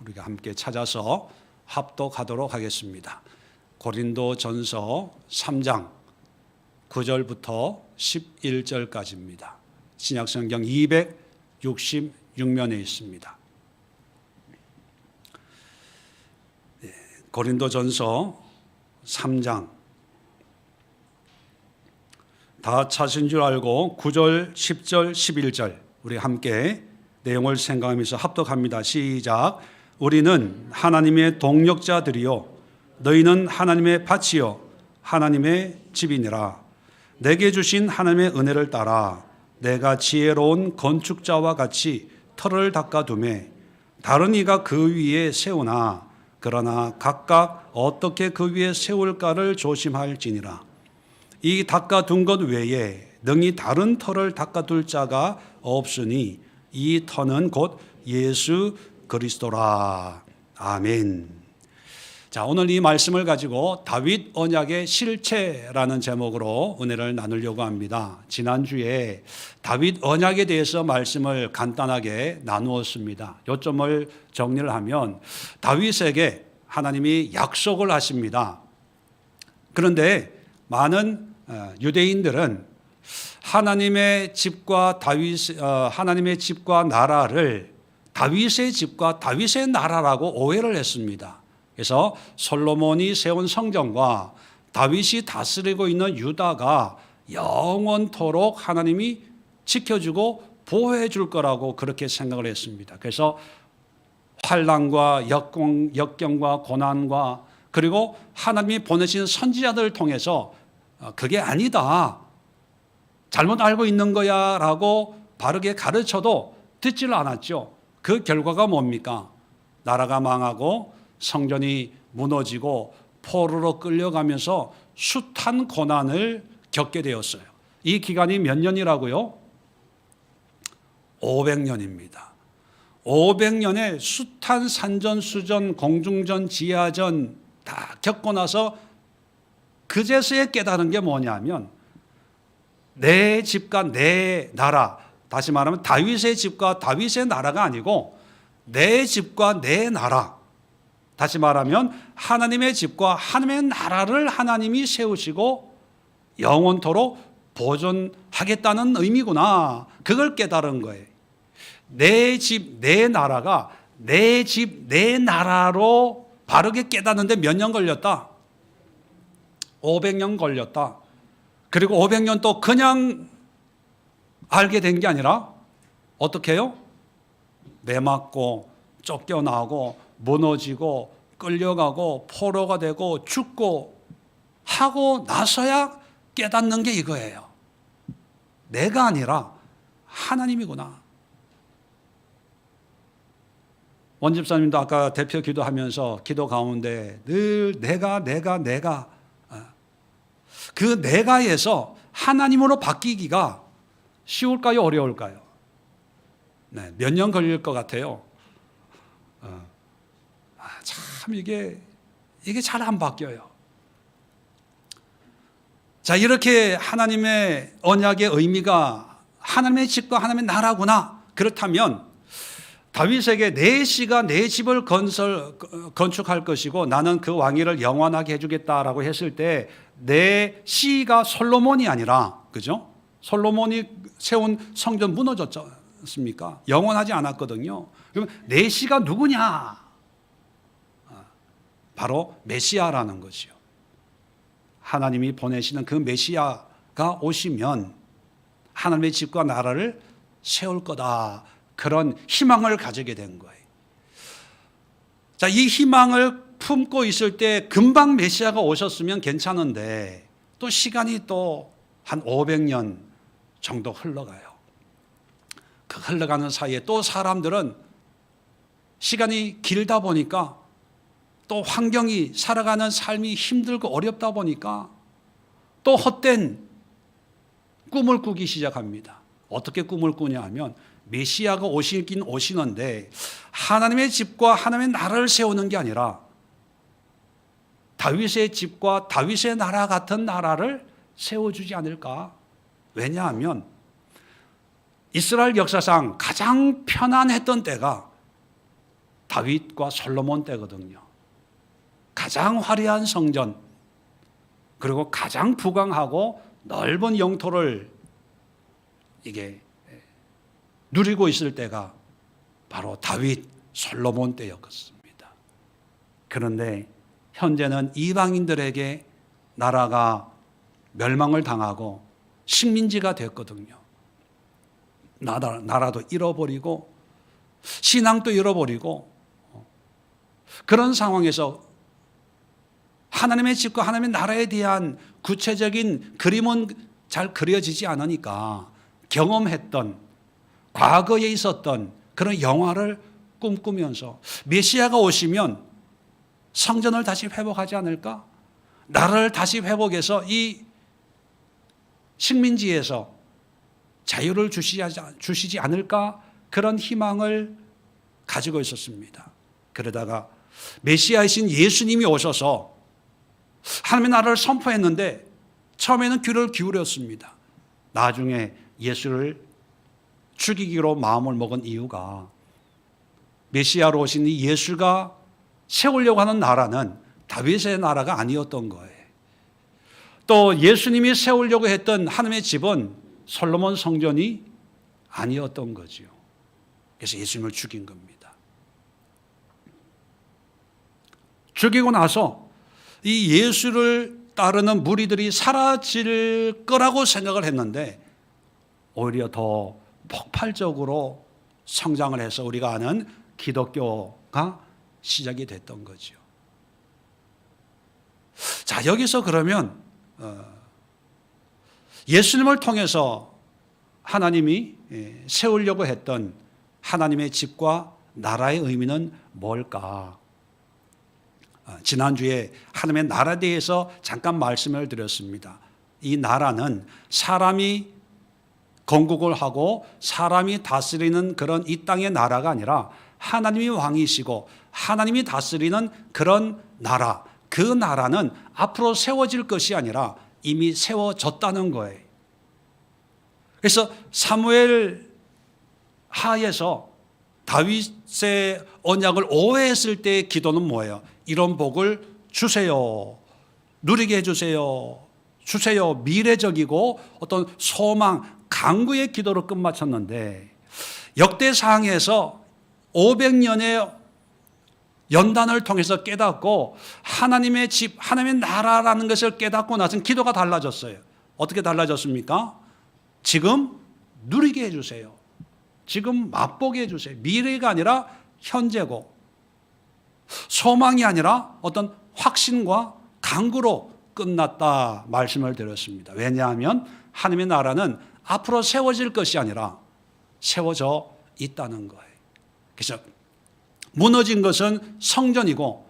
우리가 함께 찾아서 합독하도록 하겠습니다. 고린도전서 3장 9절부터 11절까지입니다. 신약성경 266면에 있습니다. 고린도전서 3장 다 찾은 줄 알고 9절, 10절, 11절 우리 함께 내용을 생각하면서 합독합니다. 시작. 우리는 하나님의 동역자들이요 너희는 하나님의 밭이요 하나님의 집이니라. 내게 주신 하나님의 은혜를 따라 내가 지혜로운 건축자와 같이 터를 닦아두매 다른 이가 그 위에 세우나 그러나 각각 어떻게 그 위에 세울까를 조심할지니라. 이 닦아둔 것 외에 능히 다른 터를 닦아둘 자가 없으니 이 터는 곧 예수 그리스도라. 아멘. 자, 오늘 이 말씀을 가지고 다윗 언약의 실체라는 제목으로 은혜를 나누려고 합니다. 지난주에 다윗 언약에 대해서 말씀을 간단하게 나누었습니다. 요점을 정리를 하면 다윗에게 하나님이 약속을 하십니다. 그런데 많은 유대인들은 하나님의 집과 하나님의 집과 나라를 다윗의 집과 다윗의 나라라고 오해를 했습니다. 그래서 솔로몬이 세운 성전과 다윗이 다스리고 있는 유다가 영원토록 하나님이 지켜주고 보호해 줄 거라고 그렇게 생각을 했습니다. 그래서 환난과 역경과 고난과 그리고 하나님이 보내신 선지자들을 통해서 그게 아니다, 잘못 알고 있는 거야 라고 바르게 가르쳐도 듣지를 않았죠. 그 결과가 뭡니까? 나라가 망하고 성전이 무너지고 포로로 끌려가면서 숱한 고난을 겪게 되었어요. 이 기간이 몇 년이라고요? 500년입니다. 500년의 숱한 산전수전, 공중전, 지하전 다 겪고 나서 그제서야 깨달은 게 뭐냐면 내 집과 내 나라, 다시 말하면 다윗의 집과 다윗의 나라가 아니고 내 집과 내 나라, 다시 말하면 하나님의 집과 하나님의 나라를 하나님이 세우시고 영원토록 보존하겠다는 의미구나. 그걸 깨달은 거예요. 내 집, 내 나라가 내 집, 내 나라로 바르게 깨닫는데 몇 년 걸렸다? 500년 걸렸다. 그리고 500년 또 그냥 알게 된 게 아니라 어떻게 해요? 매맞고 쫓겨나고 무너지고 끌려가고 포로가 되고 죽고 하고 나서야 깨닫는 게 이거예요. 내가 아니라 하나님이구나. 원 집사님도 아까 대표 기도하면서 기도 가운데 늘 내가 그 내가에서 하나님으로 바뀌기가 쉬울까요? 어려울까요? 네, 몇 년 걸릴 것 같아요? 참 이게 잘 안 바뀌어요. 자, 이렇게 하나님의 언약의 의미가 하나님의 집과 하나님의 나라구나. 그렇다면 다윗에게 내 씨가 내 집을 건축할 것이고 나는 그 왕위를 영원하게 해주겠다라고 했을 때 내 씨가 솔로몬이 아니라, 그죠? 솔로몬이 세운 성전 무너졌지 않습니까? 영원하지 않았거든요. 그럼 내 씨가 누구냐? 바로 메시아라는 것이요. 하나님이 보내시는 그 메시아가 오시면 하나님의 집과 나라를 세울 거다. 그런 희망을 가지게 된 거예요. 자, 이 희망을 품고 있을 때 금방 메시아가 오셨으면 괜찮은데 또 시간이 또 한 500년 정도 흘러가요. 그 흘러가는 사이에 또 사람들은 시간이 길다 보니까 또 환경이 살아가는 삶이 힘들고 어렵다 보니까 또 헛된 꿈을 꾸기 시작합니다. 어떻게 꿈을 꾸냐 하면 메시아가 오시긴 오시는데 하나님의 집과 하나님의 나라를 세우는 게 아니라 다윗의 집과 다윗의 나라 같은 나라를 세워주지 않을까? 왜냐하면 이스라엘 역사상 가장 편안했던 때가 다윗과 솔로몬 때거든요. 가장 화려한 성전, 그리고 가장 부강하고 넓은 영토를 이게 누리고 있을 때가 바로 다윗, 솔로몬 때였습니다. 그런데 현재는 이방인들에게 나라가 멸망을 당하고 식민지가 됐거든요. 나라도 잃어버리고 신앙도 잃어버리고 그런 상황에서 하나님의 집과 하나님의 나라에 대한 구체적인 그림은 잘 그려지지 않으니까 경험했던 과거에 있었던 그런 영화를 꿈꾸면서 메시아가 오시면 성전을 다시 회복하지 않을까? 나라를 다시 회복해서 이 식민지에서 자유를 주시지 않을까? 그런 희망을 가지고 있었습니다. 그러다가 메시아이신 예수님이 오셔서 하나님의 나라를 선포했는데 처음에는 귀를 기울였습니다. 나중에 예수를 죽이기로 마음을 먹은 이유가 메시아로 오신 이 예수가 세우려고 하는 나라는 다윗의 나라가 아니었던 거예요. 또 예수님이 세우려고 했던 하나님의 집은 솔로몬 성전이 아니었던 거죠. 그래서 예수님을 죽인 겁니다. 죽이고 나서 이 예수를 따르는 무리들이 사라질 거라고 생각을 했는데 오히려 더 폭발적으로 성장을 해서 우리가 아는 기독교가 시작이 됐던 거죠. 자, 여기서 그러면 예수님을 통해서 하나님이 세우려고 했던 하나님의 집과 나라의 의미는 뭘까? 지난주에 하나님의 나라에 대해서 잠깐 말씀을 드렸습니다. 이 나라는 사람이 건국을 하고 사람이 다스리는 그런 이 땅의 나라가 아니라 하나님이 왕이시고 하나님이 다스리는 그런 나라, 그 나라는 앞으로 세워질 것이 아니라 이미 세워졌다는 거예요. 그래서 사무엘 하에서 다윗의 언약을 오해했을 때의 기도는 뭐예요? 이런 복을 주세요. 누리게 해주세요. 주세요. 미래적이고 어떤 소망, 간구의 기도로 끝마쳤는데 역대상에서 500년의 연단을 통해서 깨닫고 하나님의 집, 하나님의 나라라는 것을 깨닫고 나서는 기도가 달라졌어요. 어떻게 달라졌습니까? 지금 누리게 해주세요. 지금 맛보게 해주세요. 미래가 아니라 현재고 소망이 아니라 어떤 확신과 간구로 끝났다 말씀을 드렸습니다. 왜냐하면 하나님의 나라는 앞으로 세워질 것이 아니라 세워져 있다는 거예요. 그래서 무너진 것은 성전이고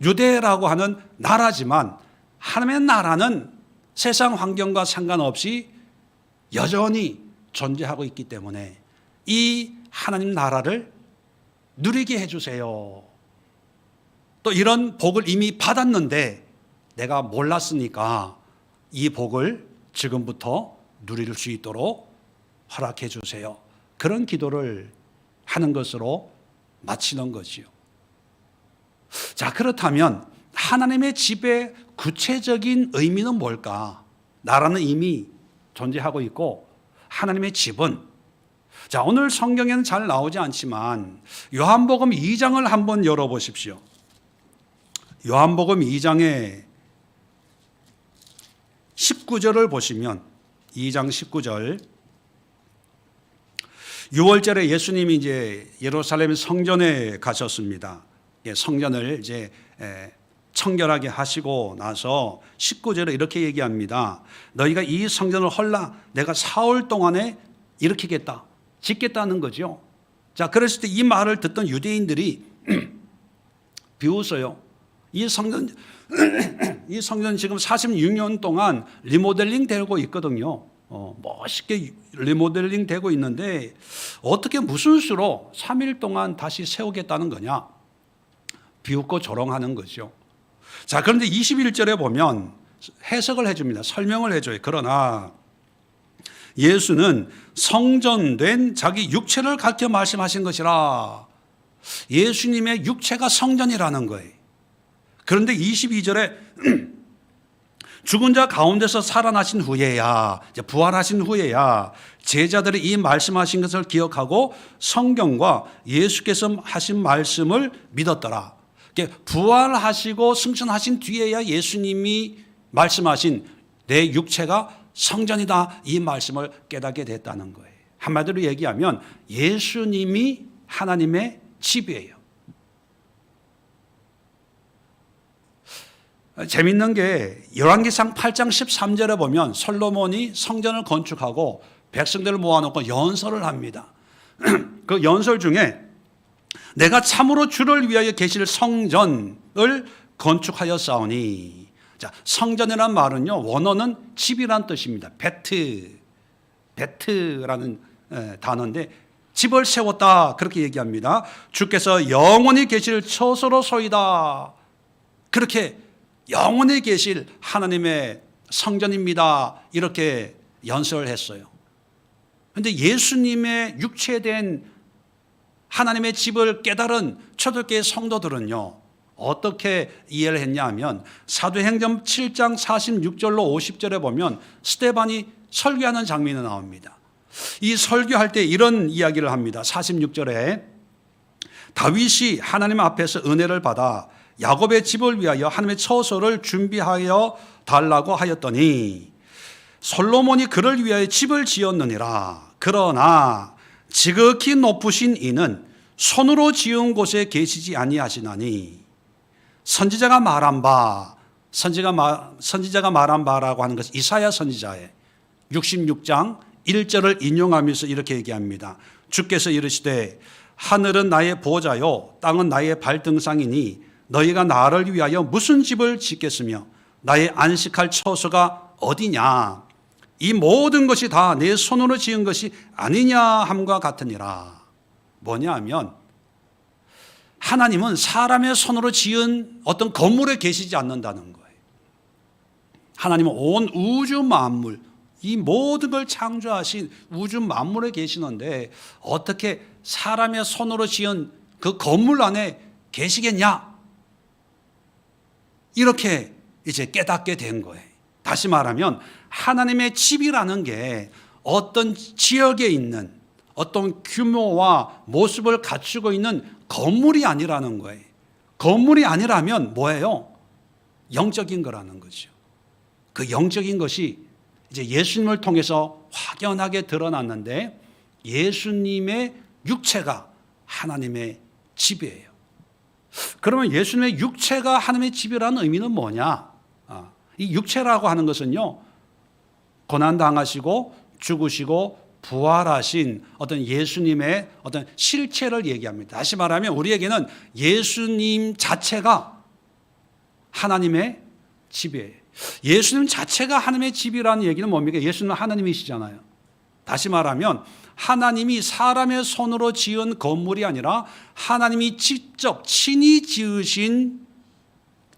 유대라고 하는 나라지만 하나님의 나라는 세상 환경과 상관없이 여전히 존재하고 있기 때문에 이 하나님 나라를 누리게 해주세요. 또 이런 복을 이미 받았는데 내가 몰랐으니까 이 복을 지금부터 누릴 수 있도록 허락해 주세요. 그런 기도를 하는 것으로 마치는 거지요. 자, 그렇다면 하나님의 집의 구체적인 의미는 뭘까? 나라는 이미 존재하고 있고 하나님의 집은, 자, 오늘 성경에는 잘 나오지 않지만 요한복음 2장을 한번 열어보십시오. 요한복음 2장의 19절을 보시면 2장 19절 6월절에 예수님이 이제 예루살렘 성전에 가셨습니다. 성전을 이제 청결하게 하시고 나서 19절에 이렇게 얘기합니다. 너희가 이 성전을 헐라 내가 사흘 동안에 일으키겠다, 짓겠다는 거죠. 자, 그랬을 때 이 말을 듣던 유대인들이 비웃어요. 이 성전 지금 46년 동안 리모델링 되고 있거든요. 멋있게 리모델링 되고 있는데 어떻게 무슨 수로 3일 동안 다시 세우겠다는 거냐? 비웃고 조롱하는 거죠. 자, 그런데 21절에 보면 해석을 해줍니다. 설명을 해줘요. 그러나 예수는 성전된 자기 육체를 가르쳐 말씀하신 것이라. 예수님의 육체가 성전이라는 거예요. 그런데 22절에 죽은 자 가운데서 살아나신 후에야, 부활하신 후에야 제자들이 이 말씀하신 것을 기억하고 성경과 예수께서 하신 말씀을 믿었더라. 부활하시고 승천하신 뒤에야 예수님이 말씀하신 내 육체가 성전이다, 이 말씀을 깨닫게 됐다는 거예요. 한마디로 얘기하면 예수님이 하나님의 집이에요. 재밌는 게 열왕기상 8장 13절에 보면 솔로몬이 성전을 건축하고 백성들을 모아놓고 연설을 합니다. 그 연설 중에 내가 참으로 주를 위하여 계실 성전을 건축하였사오니, 자, 성전이란 말은요, 원어는 집이란 뜻입니다. 베트라는 단어인데 집을 세웠다, 그렇게 얘기합니다. 주께서 영원히 계실 처소로소이다, 그렇게 영원히 계실 하나님의 성전입니다, 이렇게 연설을 했어요. 그런데 예수님의 육체된 하나님의 집을 깨달은 초대교회 성도들은요, 어떻게 이해를 했냐 하면 사도행전 7장 46절로 50절에 보면 스데반이 설교하는 장면이 나옵니다. 이 설교할 때 이런 이야기를 합니다. 46절에 다윗이 하나님 앞에서 은혜를 받아 야곱의 집을 위하여 하나님의 처소를 준비하여 달라고 하였더니 솔로몬이 그를 위하여 집을 지었느니라. 그러나 지극히 높으신 이는 손으로 지은 곳에 계시지 아니하시나니, 선지자가 말한 바라고 하는 것은 이사야 선지자의 66장 1절을 인용하면서 이렇게 얘기합니다. 주께서 이르시되 하늘은 나의 보좌요 땅은 나의 발등상이니 너희가 나를 위하여 무슨 집을 짓겠으며 나의 안식할 처소가 어디냐, 이 모든 것이 다 내 손으로 지은 것이 아니냐 함과 같으니라. 뭐냐 하면 하나님은 사람의 손으로 지은 어떤 건물에 계시지 않는다는 거예요. 하나님은 온 우주 만물, 이 모든 걸 창조하신 우주 만물에 계시는데 어떻게 사람의 손으로 지은 그 건물 안에 계시겠냐, 이렇게 이제 깨닫게 된 거예요. 다시 말하면 하나님의 집이라는 게 어떤 지역에 있는 어떤 규모와 모습을 갖추고 있는 건물이 아니라는 거예요. 건물이 아니라면 뭐예요? 영적인 거라는 거죠. 그 영적인 것이 이제 예수님을 통해서 확연하게 드러났는데 예수님의 육체가 하나님의 집이에요. 그러면 예수님의 육체가 하나님의 집이라는 의미는 뭐냐? 이 육체라고 하는 것은요, 고난당하시고 죽으시고 부활하신 어떤 예수님의 어떤 실체를 얘기합니다. 다시 말하면 우리에게는 예수님 자체가 하나님의 집이에요. 예수님 자체가 하나님의 집이라는 얘기는 뭡니까? 예수님은 하나님이시잖아요. 다시 말하면 하나님이 사람의 손으로 지은 건물이 아니라 하나님이 직접 친히 지으신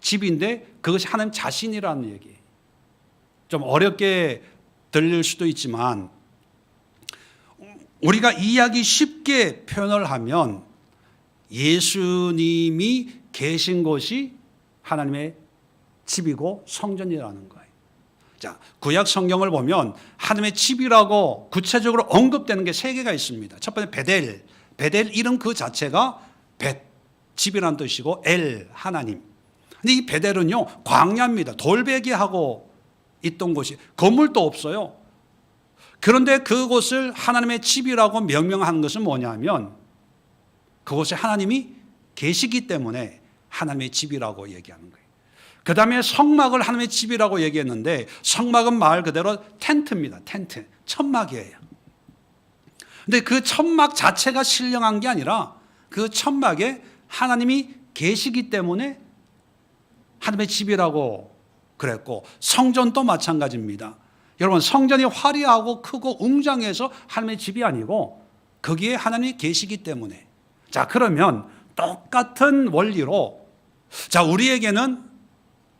집인데 그것이 하나님 자신이라는 얘기예요. 좀 어렵게 들릴 수도 있지만 우리가 이해하기 쉽게 표현을 하면 예수님이 계신 곳이 하나님의 집이고 성전이라는 거예요. 자, 구약 성경을 보면 하나님의 집이라고 구체적으로 언급되는 게 세 개가 있습니다. 첫 번째 베델. 베델 이름 그 자체가 집이라는 뜻이고 엘, 하나님. 근데 이 베델은요, 광야입니다. 돌베개하고 있던 곳이, 건물도 없어요. 그런데 그곳을 하나님의 집이라고 명명한 것은 뭐냐면 그곳에 하나님이 계시기 때문에 하나님의 집이라고 얘기하는 거예요. 그 다음에 성막을 하나님의 집이라고 얘기했는데 성막은 말 그대로 텐트입니다. 텐트, 천막이에요. 근데 그 천막 자체가 신령한 게 아니라 그 천막에 하나님이 계시기 때문에 하나님의 집이라고 그랬고, 성전도 마찬가지입니다. 여러분, 성전이 화려하고 크고 웅장해서 하나님의 집이 아니고 거기에 하나님이 계시기 때문에. 자, 그러면 똑같은 원리로, 자, 우리에게는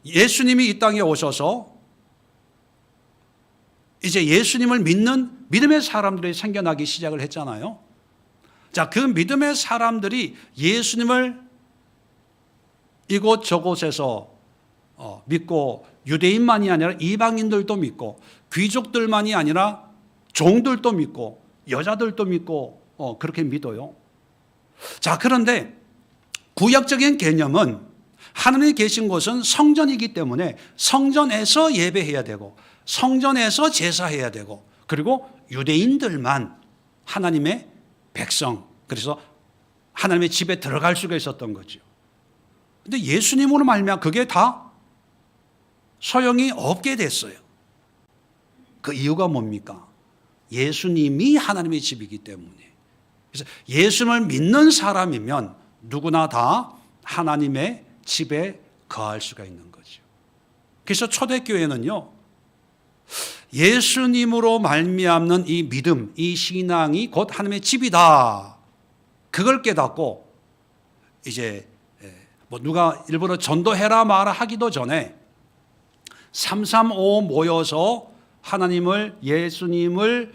예수님이 이 땅에 오셔서 이제 예수님을 믿는 믿음의 사람들이 생겨나기 시작을 했잖아요. 자, 그 믿음의 사람들이 예수님을 이곳저곳에서 믿고 유대인만이 아니라 이방인들도 믿고 귀족들만이 아니라 종들도 믿고 여자들도 믿고 그렇게 믿어요. 자, 그런데 구약적인 개념은 하나님이 계신 곳은 성전이기 때문에 성전에서 예배해야 되고 성전에서 제사해야 되고 그리고 유대인들만 하나님의 백성, 그래서 하나님의 집에 들어갈 수가 있었던 거죠. 근데 예수님으로 말미암아 그게 다 소용이 없게 됐어요. 그 이유가 뭡니까? 예수님이 하나님의 집이기 때문에. 그래서 예수님을 믿는 사람이면 누구나 다 하나님의 집에 거할 수가 있는 거죠. 그래서 초대교회는요, 예수님으로 말미암는 이 믿음, 이 신앙이 곧 하나님의 집이다. 그걸 깨닫고 이제 뭐 누가 일부러 전도해라 마라 하기도 전에 335 모여서 하나님을, 예수님을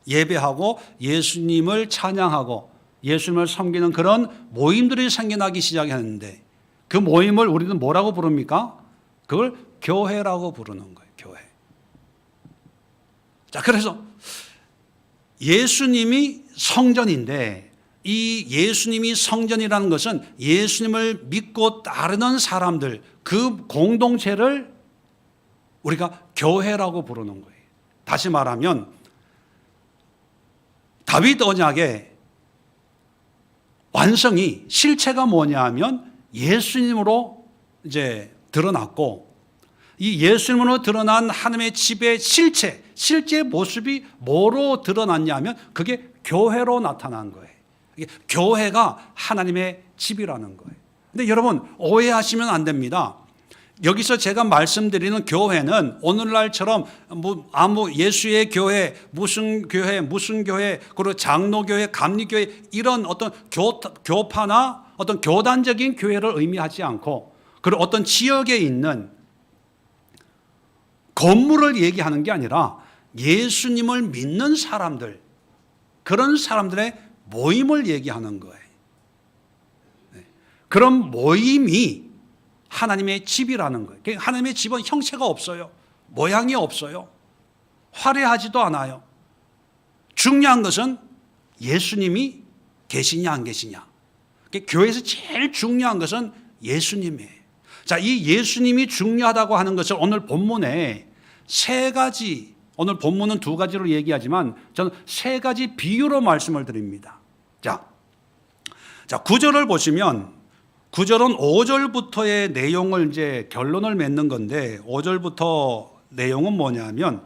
예배하고 예수님을 찬양하고 예수님을 섬기는 그런 모임들이 생겨나기 시작했는데 그 모임을 우리는 뭐라고 부릅니까? 그걸 교회라고 부르는 거예요. 교회. 자, 그래서 예수님이 성전인데 이 예수님이 성전이라는 것은 예수님을 믿고 따르는 사람들 그 공동체를 우리가 교회라고 부르는 거예요. 다시 말하면 다윗 언약의 완성이 실체가 뭐냐 하면 예수님으로 이제 드러났고 이 예수님으로 드러난 하나님의 집의 실제 모습이 뭐로 드러났냐 하면 그게 교회로 나타난 거예요. 이게 교회가 하나님의 집이라는 거예요. 근데 여러분 오해하시면 안 됩니다. 여기서 제가 말씀드리는 교회는 오늘날처럼 아무 예수의 교회, 무슨 교회, 그리고 장로교회, 감리교회 이런 어떤 교파나 어떤 교단적인 교회를 의미하지 않고 그리고 어떤 지역에 있는 건물을 얘기하는 게 아니라 예수님을 믿는 사람들, 그런 사람들의 모임을 얘기하는 거예요. 그런 모임이 하나님의 집이라는 거예요. 하나님의 집은 형체가 없어요. 모양이 없어요. 화려하지도 않아요. 중요한 것은 예수님이 계시냐 안 계시냐. 교회에서 제일 중요한 것은 예수님이에요. 자, 이 예수님이 중요하다고 하는 것을 오늘 본문에 세 가지, 오늘 본문은 두 가지로 얘기하지만 저는 세 가지 비유로 말씀을 드립니다. 자, 9절을 보시면 9절은 5절부터의 내용을 이제 결론을 맺는 건데 5절부터 내용은 뭐냐면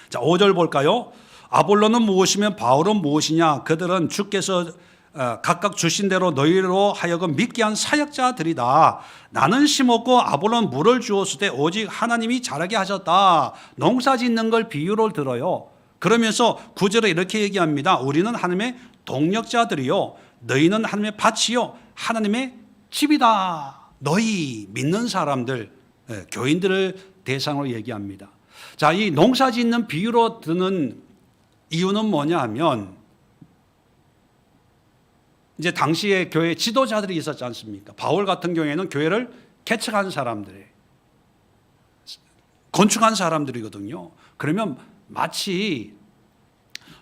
자, 5절 볼까요? 아볼로는 무엇이며 바울은 무엇이냐? 그들은 주께서 각각 주신 대로 너희로 하여금 믿게 한 사역자들이다. 나는 심었고 아볼로는 물을 주었을 때 오직 하나님이 자라게 하셨다. 농사 짓는 걸 비유로 들어요. 그러면서 9절에 이렇게 얘기합니다. 우리는 하나님의 동력자들이요 너희는 하나님의 밭이요 하나님의 집이다. 너희 믿는 사람들, 교인들을 대상으로 얘기합니다. 자, 이 농사 짓는 비유로 드는 이유는 뭐냐 하면 이제 당시에 교회 지도자들이 있었지 않습니까? 바울 같은 경우에는 교회를 개척한 사람들이 건축한 사람들이거든요. 그러면 마치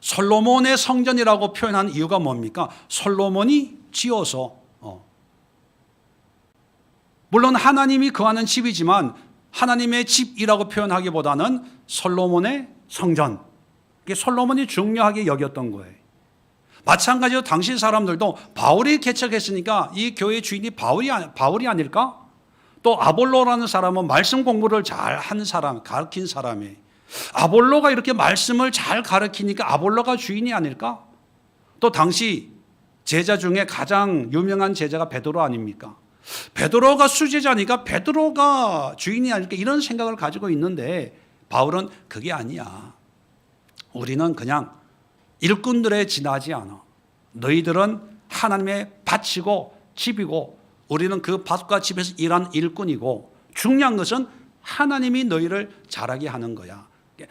솔로몬의 성전이라고 표현한 이유가 뭡니까? 솔로몬이 지어서 물론 하나님이 거하는 집이지만 하나님의 집이라고 표현하기보다는 솔로몬의 성전, 이게 솔로몬이 중요하게 여겼던 거예요. 마찬가지로 당시 사람들도 바울이 개척했으니까 이 교회 주인이 바울이 아닐까? 또 아볼로라는 사람은 말씀 공부를 잘 한 사람, 가르친 사람이 아볼로가 이렇게 말씀을 잘 가르치니까 아볼로가 주인이 아닐까? 또 당시 제자 중에 가장 유명한 제자가 베드로 아닙니까? 베드로가 수제자니까 베드로가 주인이 아닐까 이런 생각을 가지고 있는데 바울은 그게 아니야. 우리는 그냥 일꾼들에 지나지 않아. 너희들은 하나님의 밭이고 집이고 우리는 그 밭과 집에서 일한 일꾼이고 중요한 것은 하나님이 너희를 자라게 하는 거야.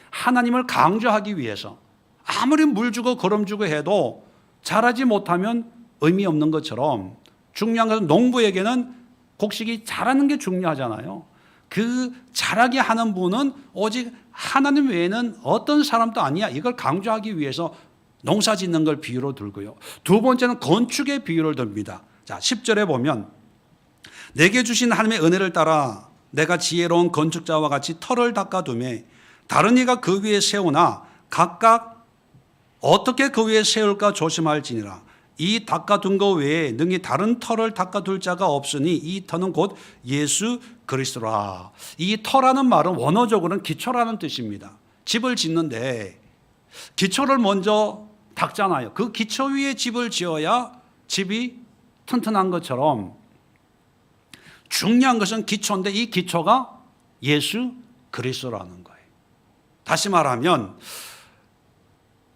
하나님을 강조하기 위해서 아무리 물 주고 거름 주고 해도 자라지 못하면 의미 없는 것처럼 중요한 것은 농부에게는 곡식이 자라는 게 중요하잖아요. 그 자라게 하는 분은 오직 하나님 외에는 어떤 사람도 아니야. 이걸 강조하기 위해서 농사 짓는 걸 비유로 들고요. 두 번째는 건축의 비유를 듭니다. 자, 10절에 보면 내게 주신 하나님의 은혜를 따라 내가 지혜로운 건축자와 같이 터를 닦아두매 다른 이가 그 위에 세우나 각각 어떻게 그 위에 세울까 조심할지니라. 이 닦아둔 것 외에 능히 다른 터를 닦아둘 자가 없으니 이 터는 곧 예수 그리스도라. 이 터라는 말은 원어적으로는 기초라는 뜻입니다. 집을 짓는데 기초를 먼저 닦잖아요. 그 기초 위에 집을 지어야 집이 튼튼한 것처럼 중요한 것은 기초인데 이 기초가 예수 그리스도라는 거예요. 다시 말하면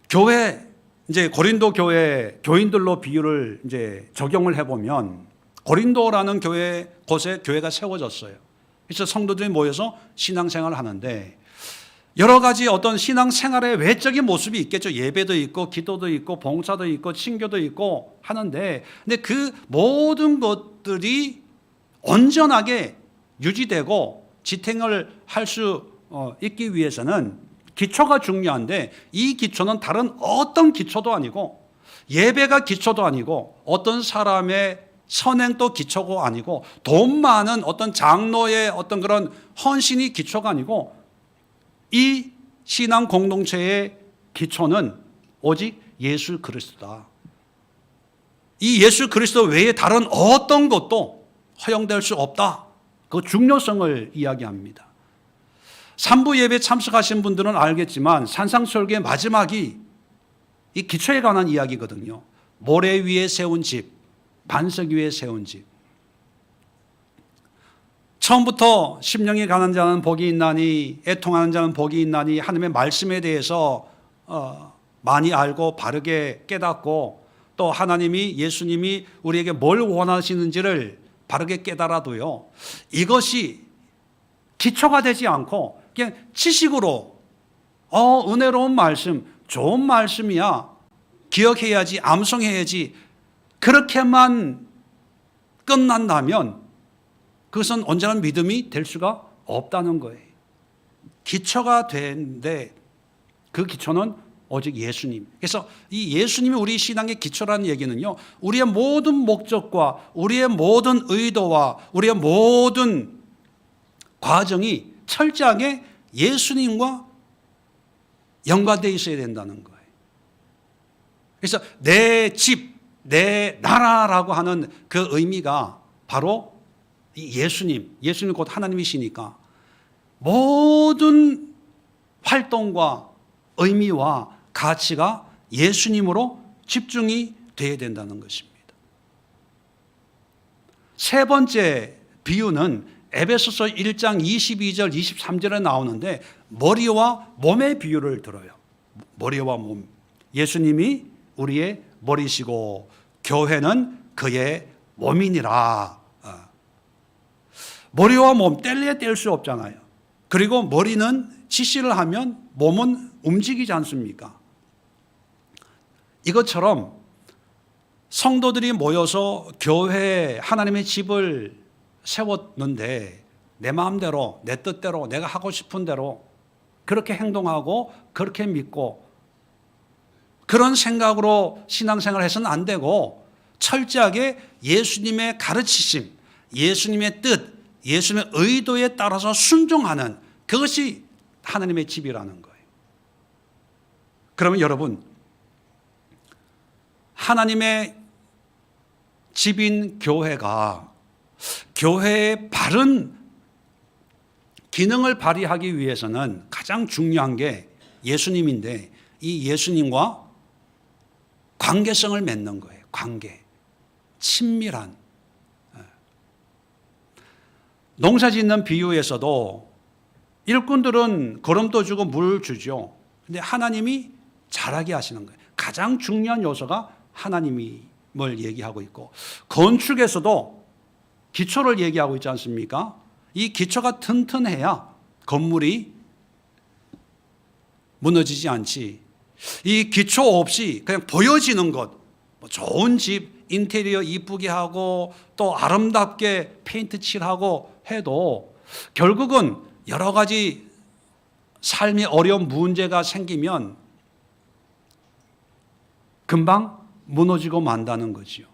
교회, 이제 고린도 교회 교인들로 비유를 이제 적용을 해보면 고린도라는 곳에 교회가 세워졌어요. 그래서 성도들이 모여서 신앙생활을 하는데 여러 가지 어떤 신앙생활의 외적인 모습이 있겠죠. 예배도 있고 기도도 있고 봉사도 있고 친교도 있고 하는데 근데 그 모든 것들이 온전하게 유지되고 지탱을 할 수 있기 위해서는 기초가 중요한데 이 기초는 다른 어떤 기초도 아니고 예배가 기초도 아니고 어떤 사람의 선행도 기초가 아니고 돈 많은 어떤 장로의 어떤 그런 헌신이 기초가 아니고 이 신앙 공동체의 기초는 오직 예수 그리스도다. 이 예수 그리스도 외에 다른 어떤 것도 허용될 수 없다. 그 중요성을 이야기합니다. 3부 예배 참석하신 분들은 알겠지만 산상설교의 마지막이 이 기초에 관한 이야기거든요. 모래 위에 세운 집, 반석 위에 세운 집. 처음부터 심령이 가난 자는 복이 있나니 애통하는 자는 복이 있나니 하나님의 말씀에 대해서 많이 알고 바르게 깨닫고 또 하나님이 예수님이 우리에게 뭘 원하시는지를 바르게 깨달아도요. 이것이 기초가 되지 않고 그냥 지식으로 은혜로운 말씀, 좋은 말씀이야. 기억해야지, 암송해야지. 그렇게만 끝난다면 그것은 온전한 믿음이 될 수가 없다는 거예요. 기초가 되는데 그 기초는 오직 예수님. 그래서 이 예수님이 우리 신앙의 기초라는 얘기는요. 우리의 모든 목적과 우리의 모든 의도와 우리의 모든 과정이 철저하게 예수님과 연관되어 있어야 된다는 거예요. 그래서 내 집, 내 나라라고 하는 그 의미가 바로 예수님 곧 하나님이시니까 모든 활동과 의미와 가치가 예수님으로 집중이 되어야 된다는 것입니다. 세 번째 비유는 에베소서 1장 22절 23절에 나오는데 머리와 몸의 비유를 들어요. 머리와 몸. 예수님이 우리의 머리시고 교회는 그의 몸이니라. 머리와 몸 뗄래야 뗄 수 없잖아요. 그리고 머리는 지시를 하면 몸은 움직이지 않습니까? 이것처럼 성도들이 모여서 교회 하나님의 집을 세웠는데 내 마음대로 내 뜻대로 내가 하고 싶은 대로 그렇게 행동하고 그렇게 믿고 그런 생각으로 신앙생활을 해서는 안 되고 철저하게 예수님의 가르치심, 예수님의 뜻, 예수님의 의도에 따라서 순종하는 그것이 하나님의 집이라는 거예요. 그러면 여러분, 하나님의 집인 교회가 교회의 바른 기능을 발휘하기 위해서는 가장 중요한 게 예수님인데 이 예수님과 관계성을 맺는 거예요. 관계. 친밀한. 농사 짓는 비유에서도 일꾼들은 거름도 주고 물 주죠. 근데 하나님이 자라게 하시는 거예요. 가장 중요한 요소가 하나님을 얘기하고 있고 건축에서도 기초를 얘기하고 있지 않습니까? 이 기초가 튼튼해야 건물이 무너지지 않지. 이 기초 없이 그냥 보여지는 것, 뭐 좋은 집 인테리어 이쁘게 하고 또 아름답게 페인트 칠하고 해도 결국은 여러 가지 삶의 어려운 문제가 생기면 금방 무너지고 만다는 거지요.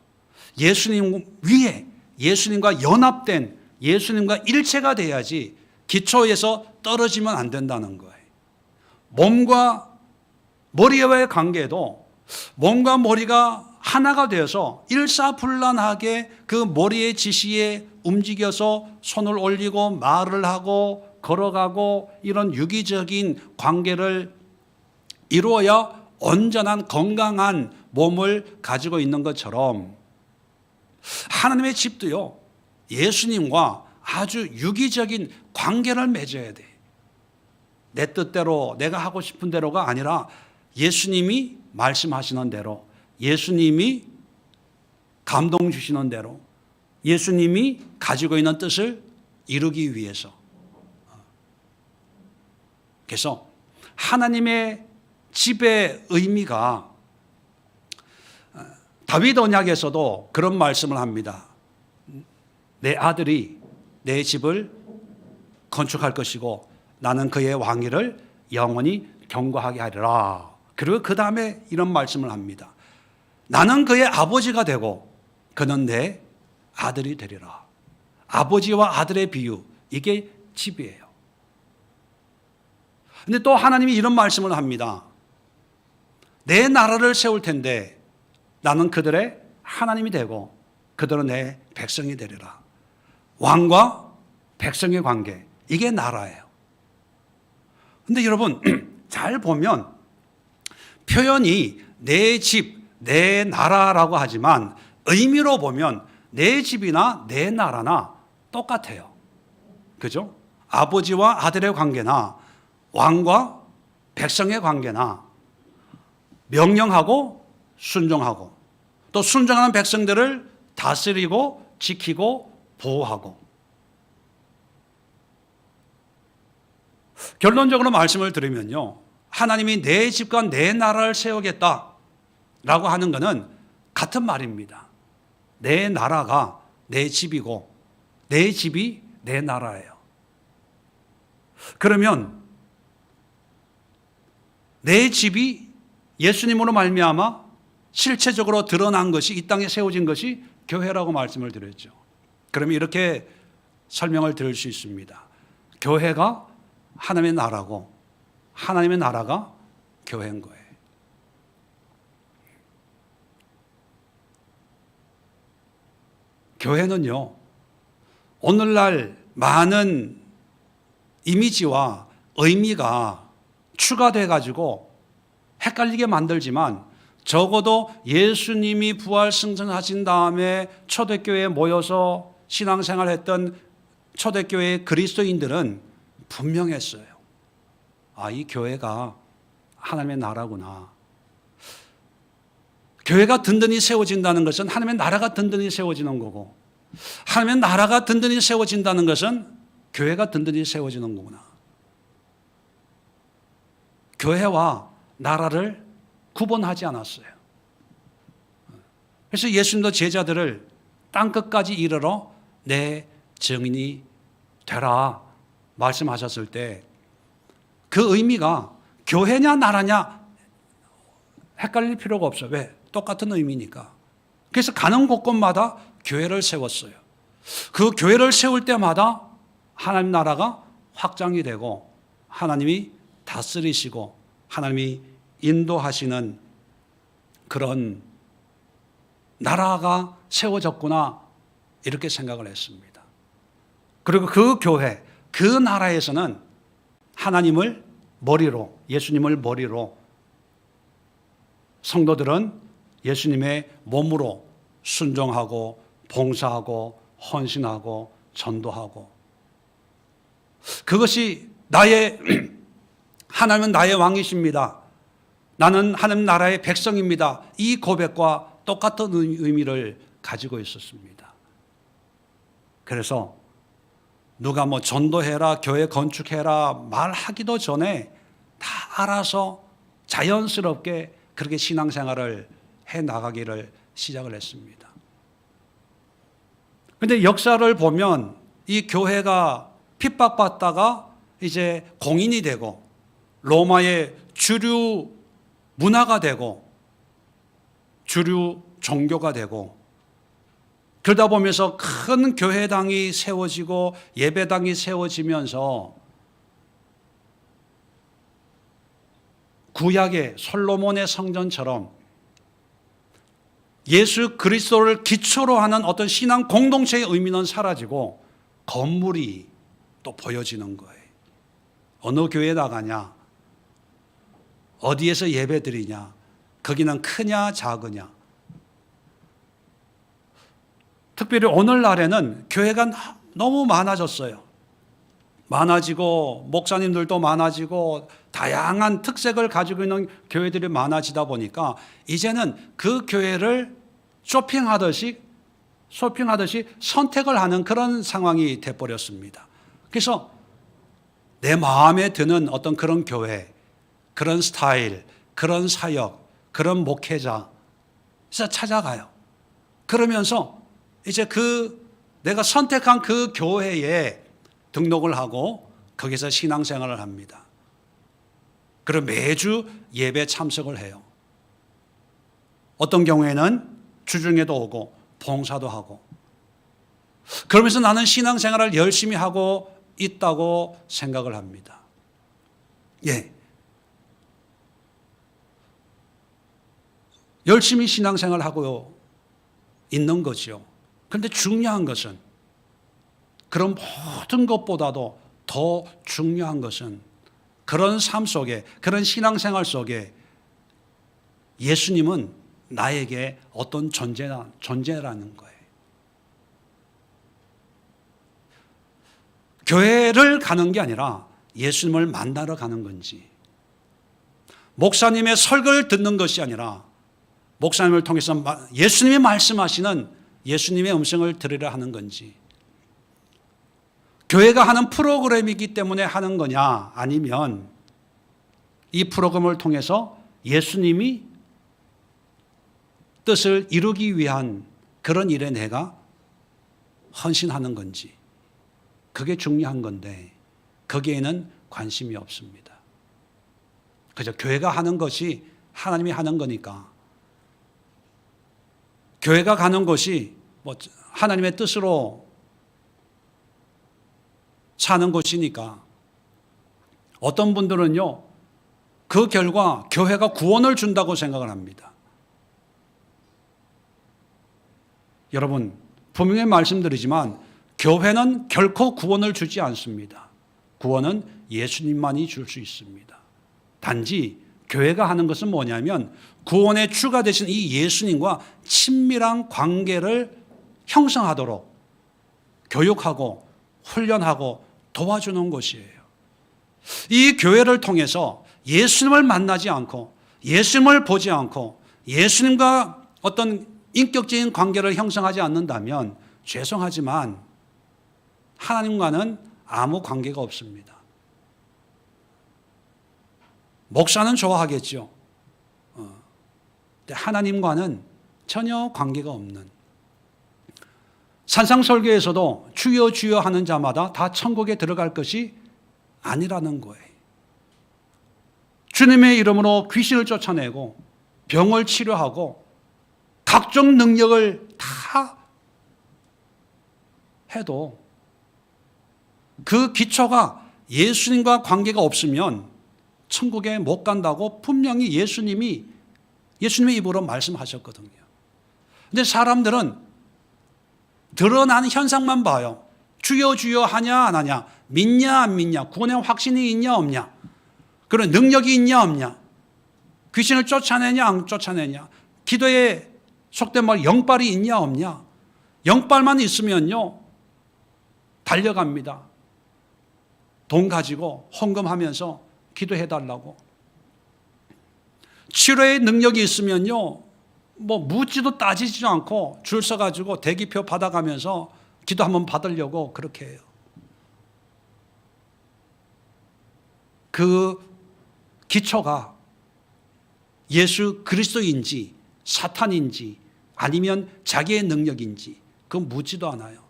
예수님 위에 예수님과 연합된 예수님과 일체가 돼야지 기초에서 떨어지면 안 된다는 거예요. 몸과 머리와의 관계도 몸과 머리가 하나가 되어서 일사불란하게 그 머리의 지시에 움직여서 손을 올리고 말을 하고 걸어가고 이런 유기적인 관계를 이루어야 온전한 건강한 몸을 가지고 있는 것처럼 하나님의 집도요, 예수님과 아주 유기적인 관계를 맺어야 돼. 내 뜻대로 내가 하고 싶은 대로가 아니라 예수님이 말씀하시는 대로, 예수님이 감동 주시는 대로, 예수님이 가지고 있는 뜻을 이루기 위해서. 그래서 하나님의 집의 의미가 다윗 언약에서도 그런 말씀을 합니다. 내 아들이 내 집을 건축할 것이고 나는 그의 왕위를 영원히 경고하게 하리라. 그리고 그 다음에 이런 말씀을 합니다. 나는 그의 아버지가 되고 그는 내 아들이 되리라. 아버지와 아들의 비유, 이게 집이에요. 근데 또 하나님이 이런 말씀을 합니다. 내 나라를 세울 텐데 나는 그들의 하나님이 되고 그들은 내 백성이 되리라. 왕과 백성의 관계, 이게 나라예요. 근데 여러분 잘 보면 표현이 내 집, 내 나라라고 하지만 의미로 보면 내 집이나 내 나라나 똑같아요. 그죠? 아버지와 아들의 관계나 왕과 백성의 관계나 명령하고 순종하고 또 순종하는 백성들을 다스리고 지키고 보호하고. 결론적으로 말씀을 드리면요, 하나님이 내 집과 내 나라를 세우겠다라고 하는 것은 같은 말입니다. 내 나라가 내 집이고 내 집이 내 나라예요. 그러면 내 집이 예수님으로 말미암아 실체적으로 드러난 것이, 이 땅에 세워진 것이 교회라고 말씀을 드렸죠. 그러면 이렇게 설명을 드릴 수 있습니다. 교회가 하나님의 나라고 하나님의 나라가 교회인 거예요. 교회는요, 오늘날 많은 이미지와 의미가 추가돼 가지고 헷갈리게 만들지만 적어도 예수님이 부활 승천하신 다음에 초대교회에 모여서 신앙생활했던 초대교회의 그리스도인들은 분명했어요. 아, 이 교회가 하나님의 나라구나. 교회가 든든히 세워진다는 것은 하나님의 나라가 든든히 세워지는 거고, 하나님의 나라가 든든히 세워진다는 것은 교회가 든든히 세워지는 거구나. 교회와 나라를 구분하지 않았어요. 그래서 예수님도 제자들을 땅끝까지 이르러 내 증인이 되라 말씀하셨을 때 그 의미가 교회냐 나라냐 헷갈릴 필요가 없어요. 왜? 똑같은 의미니까. 그래서 가는 곳곳마다 교회를 세웠어요. 그 교회를 세울 때마다 하나님 나라가 확장이 되고 하나님이 다스리시고 하나님이 인도하시는 그런 나라가 세워졌구나, 이렇게 생각을 했습니다. 그리고 그 교회, 그 나라에서는 하나님을 머리로, 예수님을 머리로, 성도들은 예수님의 몸으로 순종하고 봉사하고 헌신하고 전도하고, 그것이 하나님은 나의 왕이십니다, 나는 하나님 나라의 백성입니다, 이 고백과 똑같은 의미를 가지고 있었습니다. 그래서 누가 뭐 전도해라, 교회 건축해라 말하기도 전에 다 알아서 자연스럽게 그렇게 신앙생활을 해 나가기를 시작을 했습니다. 그런데 역사를 보면 이 교회가 핍박받다가 이제 공인이 되고 로마의 주류 문화가 되고 주류 종교가 되고 그러다 보면서 큰 교회당이 세워지고 예배당이 세워지면서 구약의 솔로몬의 성전처럼 예수 그리스도를 기초로 하는 어떤 신앙 공동체의 의미는 사라지고 건물이 또 보여지는 거예요. 어느 교회 나가냐, 어디에서 예배 드리냐, 거기는 크냐 작으냐. 특별히 오늘날에는 교회가 너무 많아졌어요. 많아지고 목사님들도 많아지고 다양한 특색을 가지고 있는 교회들이 많아지다 보니까 이제는 그 교회를 쇼핑하듯이 선택을 하는 그런 상황이 돼버렸습니다. 그래서 내 마음에 드는 어떤 그런 교회, 그런 스타일, 그런 사역, 그런 목회자 그래서 찾아가요. 그러면서 이제 내가 선택한 그 교회에 등록을 하고 거기서 신앙생활을 합니다. 그리고 매주 예배 참석을 해요. 어떤 경우에는 주중에도 오고 봉사도 하고 그러면서 나는 신앙생활을 열심히 하고 있다고 생각을 합니다. 예. 열심히 신앙생활을 하고 있는 거죠. 그런데 중요한 것은 그런 모든 것보다도 더 중요한 것은 그런 삶 속에, 그런 신앙생활 속에 예수님은 나에게 어떤 존재라는 거예요. 교회를 가는 게 아니라 예수님을 만나러 가는 건지, 목사님의 설교를 듣는 것이 아니라 목사님을 통해서 예수님이 말씀하시는 예수님의 음성을 들으려 하는 건지, 교회가 하는 프로그램이기 때문에 하는 거냐, 아니면 이 프로그램을 통해서 예수님이 뜻을 이루기 위한 그런 일에 내가 헌신하는 건지, 그게 중요한 건데 거기에는 관심이 없습니다. 그저 교회가 하는 것이 하나님이 하는 거니까, 교회가 가는 것이 하나님의 뜻으로 사는 것이니까 어떤 분들은요, 그 결과 교회가 구원을 준다고 생각을 합니다. 여러분, 분명히 말씀드리지만 교회는 결코 구원을 주지 않습니다. 구원은 예수님만이 줄 수 있습니다. 단지 교회가 하는 것은 뭐냐면 구원의 주가 되신 이 예수님과 친밀한 관계를 형성하도록 교육하고 훈련하고 도와주는 것이에요. 이 교회를 통해서 예수님을 만나지 않고 예수님을 보지 않고 예수님과 어떤 인격적인 관계를 형성하지 않는다면 죄송하지만 하나님과는 아무 관계가 없습니다. 목사는 좋아하겠죠. 하나님과는 전혀 관계가 없는, 산상설교에서도 주여 주여 하는 자마다 다 천국에 들어갈 것이 아니라는 거예요. 주님의 이름으로 귀신을 쫓아내고 병을 치료하고 각종 능력을 다 해도 그 기초가 예수님과 관계가 없으면 천국에 못 간다고 분명히 예수님의 입으로 말씀하셨거든요. 근데 사람들은 드러난 현상만 봐요. 주여 주여 하냐 안 하냐, 믿냐 안 믿냐, 구원의 확신이 있냐 없냐, 그런 능력이 있냐 없냐, 귀신을 쫓아내냐 안 쫓아내냐, 기도에 속된 말 영빨이 있냐 없냐. 영빨만 있으면요 달려갑니다. 돈 가지고 헌금하면서 기도해달라고. 치료의 능력이 있으면요 묻지도 따지지도 않고 줄 서가지고 대기표 받아가면서 기도 한번 받으려고 그렇게 해요. 그 기초가 예수 그리스도인지 사탄인지 아니면 자기의 능력인지 그건 묻지도 않아요.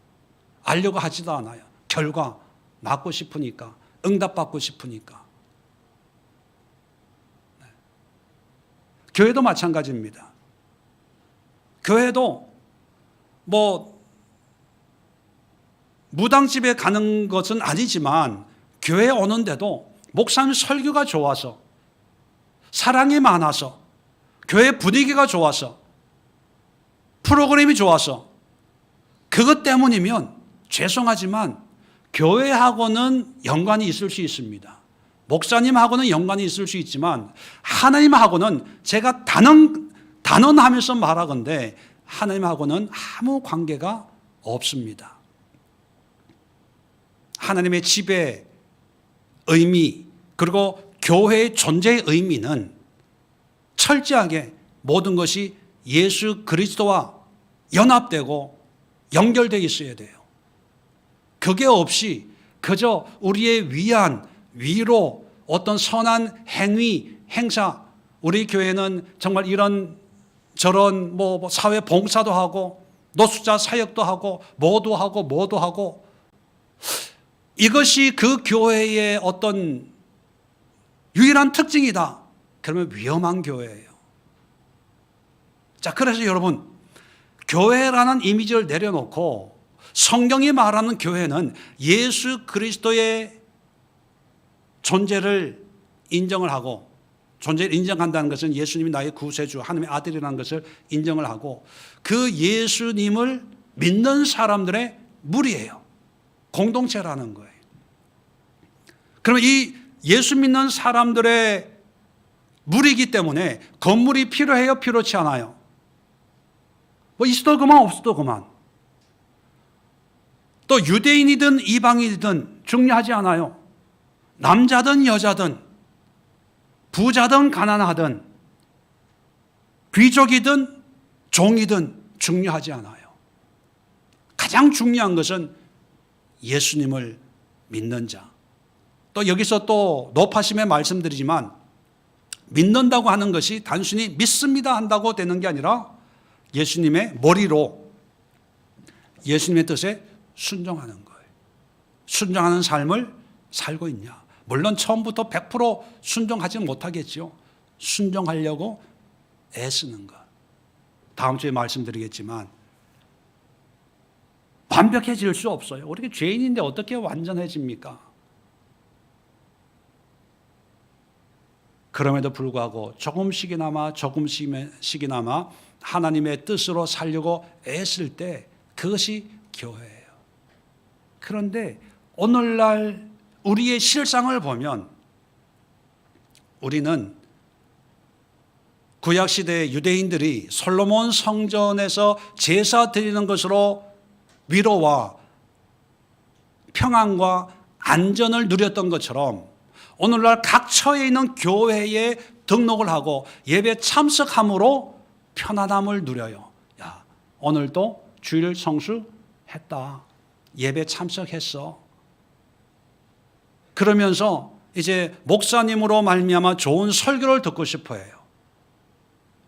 알려고 하지도 않아요. 결과 맞고 싶으니까, 응답받고 싶으니까. 네. 교회도 마찬가지입니다. 교회도 무당집에 가는 것은 아니지만 교회에 오는데도 목사님 설교가 좋아서, 사랑이 많아서, 교회 분위기가 좋아서, 프로그램이 좋아서, 그것 때문이면 죄송하지만 교회하고는 연관이 있을 수 있습니다. 목사님하고는 연관이 있을 수 있지만 하나님하고는, 제가 단언하면서 말하건대 하나님하고는 아무 관계가 없습니다. 하나님의 집의 의미, 그리고 교회의 존재의 의미는 철저하게 모든 것이 예수 그리스도와 연합되고 연결되어 있어야 돼요. 그게 없이 그저 우리의 위안, 위로, 어떤 선한 행위, 행사, 우리 교회는 정말 이런 저런 사회 봉사도 하고 노숙자 사역도 하고 뭐도 하고 이것이 그 교회의 어떤 유일한 특징이다. 그러면 위험한 교회예요. 자, 그래서 여러분, 교회라는 이미지를 내려놓고 성경이 말하는 교회는 예수 그리스도의 존재를 인정을 하고, 존재를 인정한다는 것은 예수님이 나의 구세주, 하나님의 아들이라는 것을 인정을 하고, 그 예수님을 믿는 사람들의 무리예요. 공동체라는 거예요. 그러면 이 예수 믿는 사람들의 무리이기 때문에 건물이 필요해요? 필요치 않아요? 있어도 그만, 없어도 그만. 또 유대인이든 이방인이든 중요하지 않아요. 남자든 여자든, 부자든 가난하든, 귀족이든 종이든 중요하지 않아요. 가장 중요한 것은 예수님을 믿는 자. 또 여기서 또 높아심에 말씀드리지만, 믿는다고 하는 것이 단순히 믿습니다 한다고 되는 게 아니라 예수님의 머리로 예수님의 뜻에 순종하는 거예요. 순종하는 삶을 살고 있냐. 물론 처음부터 100% 순종하지 못하겠죠. 순종하려고 애쓰는 것. 다음 주에 말씀드리겠지만 완벽해질 수 없어요. 우리가 죄인인데 어떻게 완전해집니까? 그럼에도 불구하고 조금씩이나마 하나님의 뜻으로 살려고 애쓸 때 그것이 교회예요. 그런데 오늘날 우리의 실상을 보면 우리는 구약시대의 유대인들이 솔로몬 성전에서 제사 드리는 것으로 위로와 평안과 안전을 누렸던 것처럼 오늘날 각 처에 있는 교회에 등록을 하고 예배 참석함으로 편안함을 누려요. 야, 오늘도 주일 성수했다. 예배 참석했어. 그러면서 이제 목사님으로 말미암아 좋은 설교를 듣고 싶어 해요.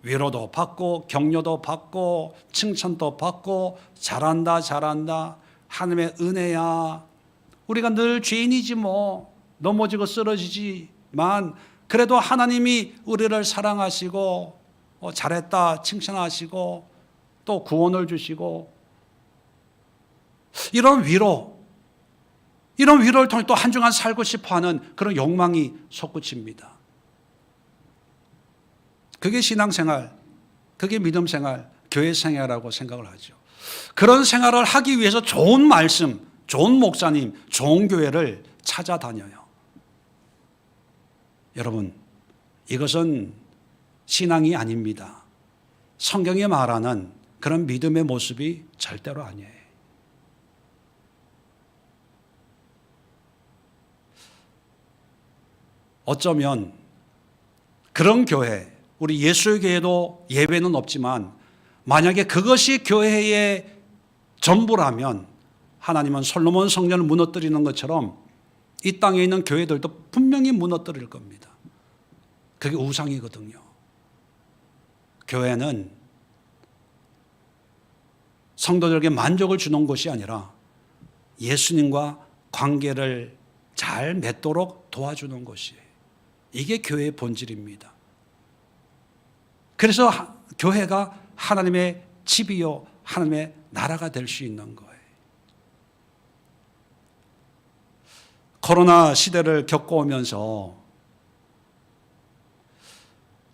위로도 받고 격려도 받고 칭찬도 받고 잘한다 하나님의 은혜야. 우리가 늘 죄인이지 넘어지고 쓰러지지만 그래도 하나님이 우리를 사랑하시고 잘했다 칭찬하시고 또 구원을 주시고 이런 위로를 통해 또 한 주간 살고 싶어하는 그런 욕망이 솟구칩니다. 그게 신앙생활, 그게 믿음생활, 교회생활이라고 생각을 하죠. 그런 생활을 하기 위해서 좋은 말씀, 좋은 목사님, 좋은 교회를 찾아다녀요. 여러분, 이것은 신앙이 아닙니다. 성경이 말하는 그런 믿음의 모습이 절대로 아니에요. 어쩌면 그런 교회, 우리 예수의 교회도 예외는 없지만 만약에 그것이 교회의 전부라면 하나님은 솔로몬 성전을 무너뜨리는 것처럼 이 땅에 있는 교회들도 분명히 무너뜨릴 겁니다. 그게 우상이거든요. 교회는 성도들에게 만족을 주는 것이 아니라 예수님과 관계를 잘 맺도록 도와주는 것이에요. 이게 교회의 본질입니다. 그래서 교회가 하나님의 집이요 하나님의 나라가 될 수 있는 거예요. 코로나 시대를 겪어오면서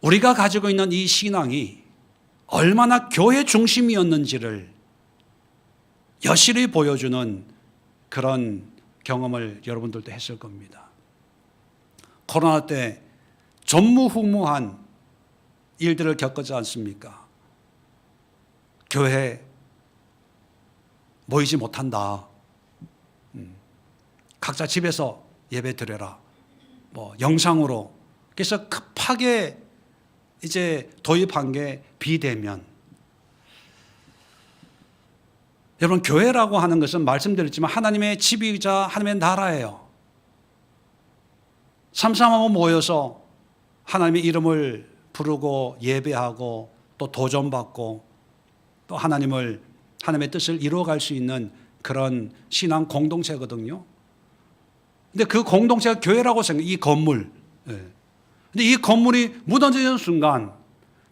우리가 가지고 있는 이 신앙이 얼마나 교회 중심이었는지를 여실히 보여주는 그런 경험을 여러분들도 했을 겁니다. 코로나 때 전무후무한 일들을 겪었지 않습니까? 교회 모이지 못한다. 각자 집에서 예배 드려라. 영상으로. 그래서 급하게 이제 도입한 게 비대면. 여러분, 교회라고 하는 것은 말씀드렸지만 하나님의 집이자 하나님의 나라예요. 삼삼오오 모여서 하나님의 이름을 부르고 예배하고 또 도전받고 또 하나님의 뜻을 이루어갈 수 있는 그런 신앙 공동체거든요. 근데 그 공동체가 교회라고 생각해요. 이 건물. 근데 이 건물이 무너지는 순간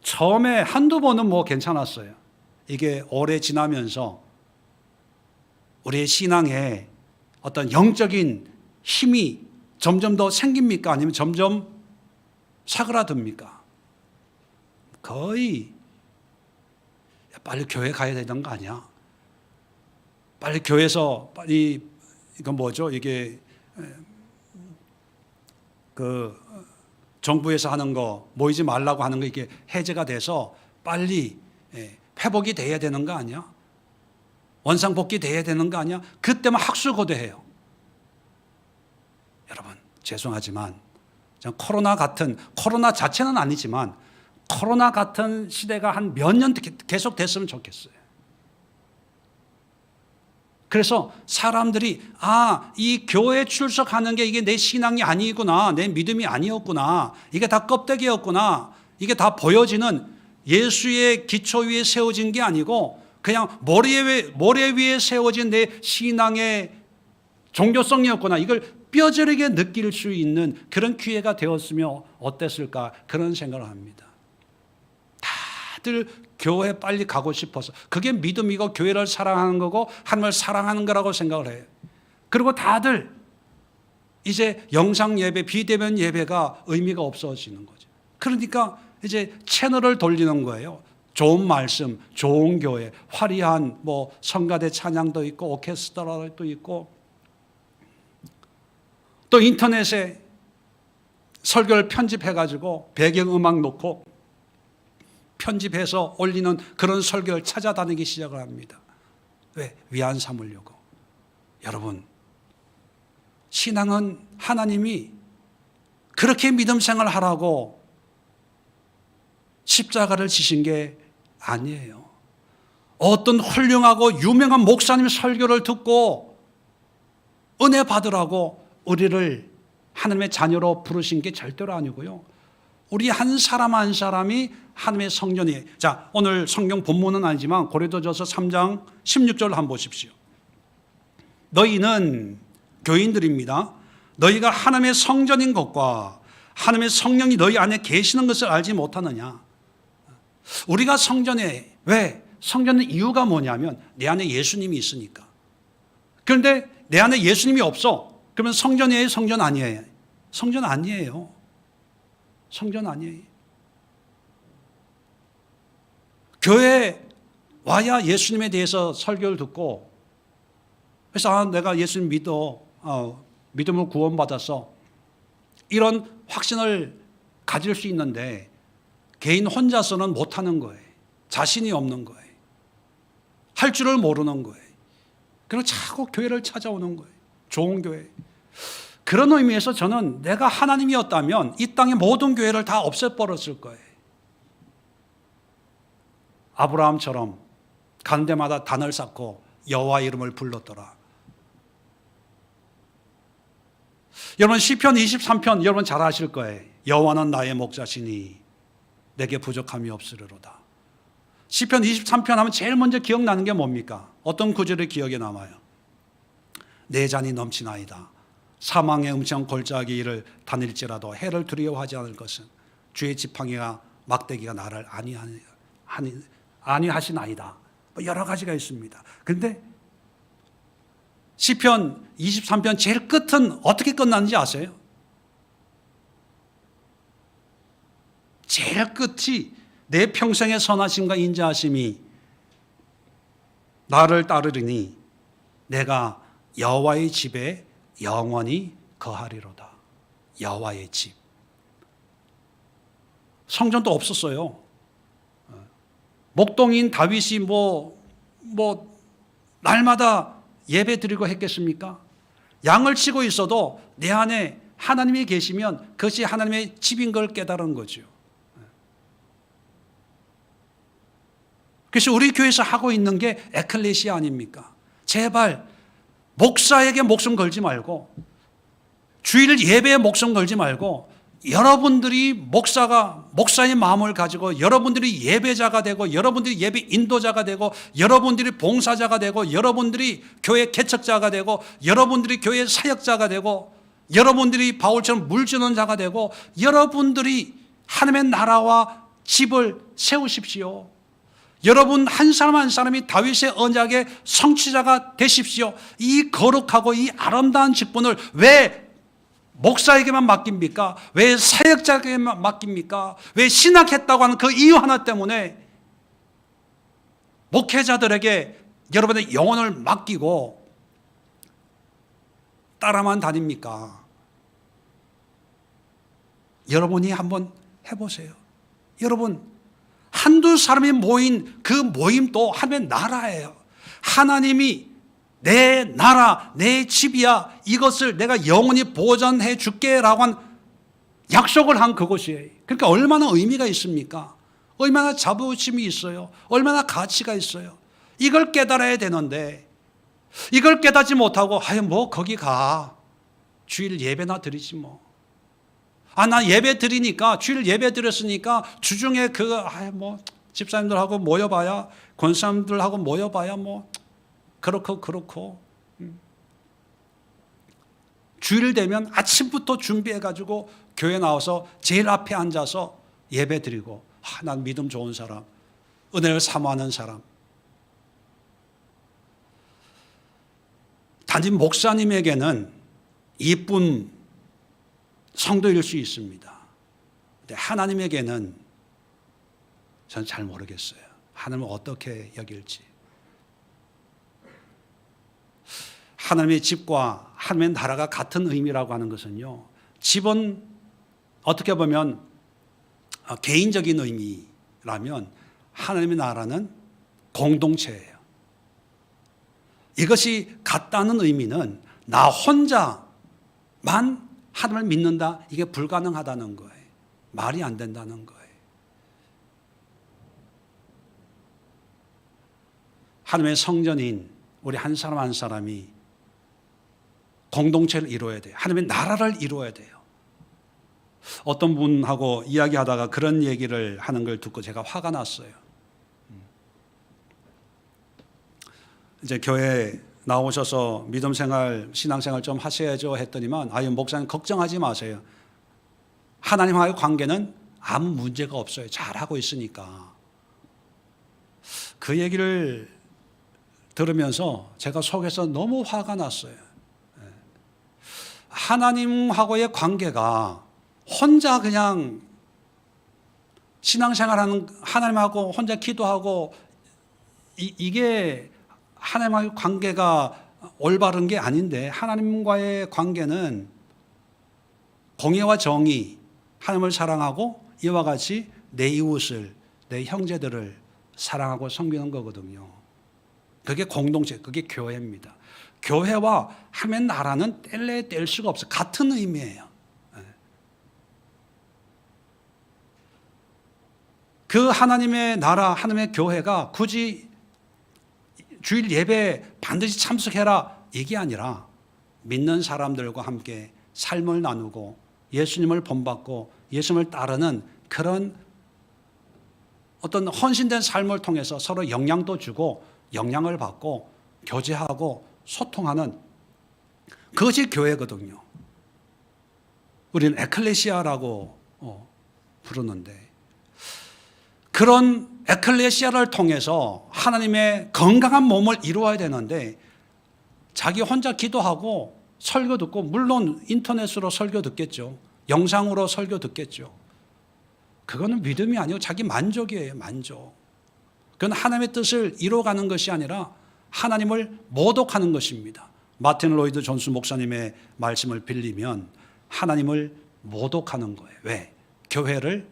처음에 한두 번은 괜찮았어요. 이게 오래 지나면서 우리의 신앙에 어떤 영적인 힘이 점점 더 생깁니까? 아니면 점점 사그라듭니까? 거의 빨리 교회 가야 되는 거 아니야? 빨리 교회에서 빨리 이건 뭐죠? 이게 그 정부에서 하는 거 모이지 말라고 하는 거 이게 해제가 돼서 빨리 회복이 돼야 되는 거 아니야? 원상복귀 돼야 되는 거 아니야? 그때만 학술고대해요. 여러분 죄송하지만 코로나 자체는 아니지만 코로나 같은 시대가 한 몇 년 계속 됐으면 좋겠어요. 그래서 사람들이 이 교회 출석하는 게 이게 내 신앙이 아니구나, 내 믿음이 아니었구나, 이게 다 껍데기였구나, 이게 다 보여지는 예수의 기초 위에 세워진 게 아니고 그냥 모래 위에 세워진 내 신앙의 종교성이었구나, 이걸 뼈저리게 느낄 수 있는 그런 기회가 되었으면 어땠을까, 그런 생각을 합니다. 다들 교회 빨리 가고 싶어서, 그게 믿음이고 교회를 사랑하는 거고 하나님을 사랑하는 거라고 생각을 해요. 그리고 다들 이제 영상 예배, 비대면 예배가 의미가 없어지는 거죠. 그러니까 이제 채널을 돌리는 거예요. 좋은 말씀, 좋은 교회, 화려한 성가대 찬양도 있고 오케스트라도 있고, 또 인터넷에 설교를 편집해가지고 배경음악 놓고 편집해서 올리는 그런 설교를 찾아다니기 시작을 합니다. 왜? 위안 삼으려고. 여러분, 신앙은 하나님이 그렇게 믿음 생활하라고 십자가를 지신 게 아니에요. 어떤 훌륭하고 유명한 목사님 설교를 듣고 은혜 받으라고 우리를 하나님의 자녀로 부르신 게 절대로 아니고요. 우리 한 사람 한 사람이 하나님의 성전이에요. 자, 오늘 성경 본문은 아니지만 고린도전서 3장 16절을 한번 보십시오. 너희는 교인들입니다. 너희가 하나님의 성전인 것과 하나님의 성령이 너희 안에 계시는 것을 알지 못하느냐. 우리가 성전에, 왜? 성전의 이유가 뭐냐면 내 안에 예수님이 있으니까. 그런데 내 안에 예수님이 없어. 그러면 성전이에요? 성전 아니에요? 성전 아니에요. 성전 아니에요. 교회에 와야 예수님에 대해서 설교를 듣고, 그래서 내가 예수님 믿어, 믿음을 구원받아서 이런 확신을 가질 수 있는데 개인 혼자서는 못하는 거예요. 자신이 없는 거예요. 할 줄을 모르는 거예요. 그리고 자꾸 교회를 찾아오는 거예요. 좋은 교회. 그런 의미에서 저는 내가 하나님이었다면 이 땅의 모든 교회를 다 없애버렸을 거예요. 아브라함처럼 가는 데마다 단을 쌓고 여호와 이름을 불렀더라. 여러분 시편 23편 여러분 잘 아실 거예요. 여호와는 나의 목자시니 내게 부족함이 없으리로다. 시편 23편 하면 제일 먼저 기억나는 게 뭡니까? 어떤 구절이 기억에 남아요? 내 잔이 넘치나이다. 사망의 음침한 골짜기를 다닐지라도 해를 두려워하지 않을 것은 주의 지팡이와 막대기가 나를 안위하시나이다. 여러 가지가 있습니다. 그런데 시편 23편 제일 끝은 어떻게 끝나는지 아세요? 제일 끝이 내 평생의 선하심과 인자하심이 나를 따르리니 내가 여호와의 집에 영원히 거하리로다. 여호와의 집. 성전도 없었어요. 목동인 다윗이 날마다 예배 드리고 했겠습니까? 양을 치고 있어도 내 안에 하나님이 계시면 그것이 하나님의 집인 걸 깨달은 거죠. 그래서 우리 교회에서 하고 있는 게 에클레시아 아닙니까? 제발 목사에게 목숨 걸지 말고, 주일 예배에 목숨 걸지 말고, 여러분들이 목사의 마음을 가지고 여러분들이 예배자가 되고, 여러분들이 예배 인도자가 되고, 여러분들이 봉사자가 되고, 여러분들이 교회 개척자가 되고, 여러분들이 교회 사역자가 되고, 여러분들이 바울처럼 물주는 자가 되고, 여러분들이 하나님의 나라와 집을 세우십시오. 여러분 한 사람 한 사람이 다윗의 언약의 성취자가 되십시오. 이 거룩하고 이 아름다운 직분을 왜 목사에게만 맡깁니까? 왜 사역자에게만 맡깁니까? 왜 신학했다고 하는 그 이유 하나 때문에 목회자들에게 여러분의 영혼을 맡기고 따라만 다닙니까? 여러분이 한번 해보세요. 여러분 한두 사람이 모인 그 모임도 하나님의 나라예요. 하나님이 내 나라, 내 집이야, 이것을 내가 영원히 보존해 줄게라고 한 약속을 한 그것이에요. 그러니까 얼마나 의미가 있습니까? 얼마나 자부심이 있어요. 얼마나 가치가 있어요. 이걸 깨달아야 되는데 이걸 깨닫지 못하고 거기 가. 주일 예배나 드리지 뭐. 나 예배 드리니까, 주일 예배 드렸으니까 주중에 집사님들하고 모여봐야, 권사님들하고 모여봐야 그렇고. 주일 되면 아침부터 준비해가지고 교회 나와서 제일 앞에 앉아서 예배 드리고, 난 믿음 좋은 사람, 은혜를 사모하는 사람. 단지 목사님에게는 이쁜 성도일 수 있습니다. 근데 하나님에게는 저는 잘 모르겠어요. 하나님은 어떻게 여길지. 하나님의 집과 하나님의 나라가 같은 의미라고 하는 것은요, 집은 어떻게 보면 개인적인 의미라면 하나님의 나라는 공동체예요. 이것이 같다는 의미는 나 혼자만 하나님을 믿는다, 이게 불가능하다는 거예요. 말이 안 된다는 거예요. 하나님의 성전인 우리 한 사람 한 사람이 공동체를 이루어야 돼요. 하나님의 나라를 이루어야 돼요. 어떤 분하고 이야기하다가 그런 얘기를 하는 걸 듣고 제가 화가 났어요. 이제 교회 나오셔서 믿음 생활, 신앙 생활 좀 하셔야죠 했더니만, 목사님 걱정하지 마세요. 하나님과의 관계는 아무 문제가 없어요. 잘하고 있으니까. 그 얘기를 들으면서 제가 속에서 너무 화가 났어요. 하나님하고의 관계가 혼자 그냥 신앙생활하는, 하나님하고 혼자 기도하고 이게 하나님과의 관계가 올바른 게 아닌데, 하나님과의 관계는 공의와 정의, 하나님을 사랑하고 이와 같이 내 이웃을, 내 형제들을 사랑하고 섬기는 거거든요. 그게 공동체, 그게 교회입니다. 교회와 하나님의 나라는 뗄래야 뗄 수가 없어요. 같은 의미예요. 그 하나님의 나라, 하나님의 교회가 굳이 주일 예배 반드시 참석해라 이게 아니라, 믿는 사람들과 함께 삶을 나누고 예수님을 본받고 예수님을 따르는 그런 어떤 헌신된 삶을 통해서 서로 영향도 주고 영향을 받고 교제하고 소통하는 그것이 교회거든요. 우리는 에클레시아라고 부르는데 그런 에클레시아를 통해서 하나님의 건강한 몸을 이루어야 되는데 자기 혼자 기도하고 설교 듣고 물론 인터넷으로 설교 듣겠죠. 영상으로 설교 듣겠죠. 그거는 믿음이 아니고 자기 만족이에요. 만족. 그건 하나님의 뜻을 이루어가는 것이 아니라 하나님을 모독하는 것입니다. 마틴 로이드 존스 목사님의 말씀을 빌리면 하나님을 모독하는 거예요. 왜? 교회를